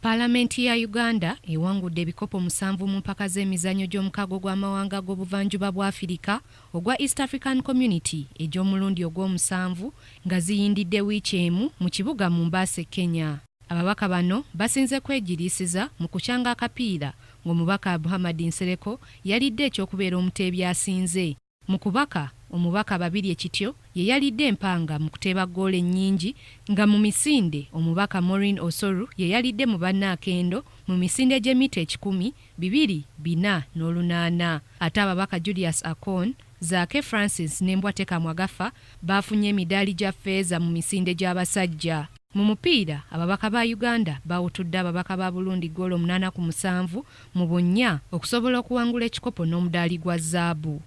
Paalamenti ya Uganda ewangudde ebikopo 7 mu mpaka z'emizannyo gy'omukago gw'amawanga g'obuvanjuba bwa Afirika ogwa East African Community egy'omulundi ogw'omusanvu nga ziyindidde wiiki emu mu kibuga Mombasa, Kenya. Ababaka bano basinze kwegiriisiza mu kukyanga akapiira ng'omubaka Muhammad Nsereko yalidde ekyokubeera omuteebi asinze. Mu kubaka omubaka babiri ekityo ye yalidde empanga mu kuteeba ggoolo ennyingi nga mu misinde omubaka Maureen Osoru ye yalidde mu bannaakendo mu misinde gy'emita 100, 200, 4 n'olunaana. Ate ababaka Julius Akon, Zaake Francis ne Mbwateka Mwagafa baafunye emidaali gya ffeeza mu misinde gy'abasajja. Mu mupiira ababaka ba Uganda bawutudde ababaka ba Burundi ggoolo 8-7 mu bunnya okusobola okuwangula ekikopo n'omudaali gwa zaabu.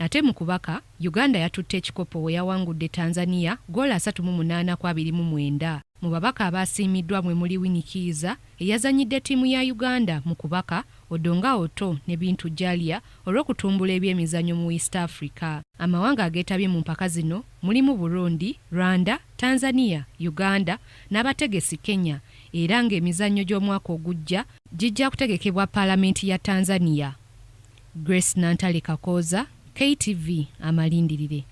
Ate mu kubaka Uganda yatutte ekikopo we yawangudde Tanzania ggoolo 38-29. Mu babaka abaasiimiddwa mwe muli Winnie Kiiza eyazanyidde ttiimu ya Uganda mu kubaka Odonga Oto ne Bintu Jalia olw'okutumbula ebyemizannyo mu East Africa. Amawanga ageetabye mu mpaka zino mulimu Burundi, Rwanda, Tanzania, Uganda n'abategesi Kenya, era ng'emizannyo gy'omwaka ogujja gijja kutegekebwa Paalamenti ya Tanzania. Grace Nantale Kakoza, KTV Amalindirire.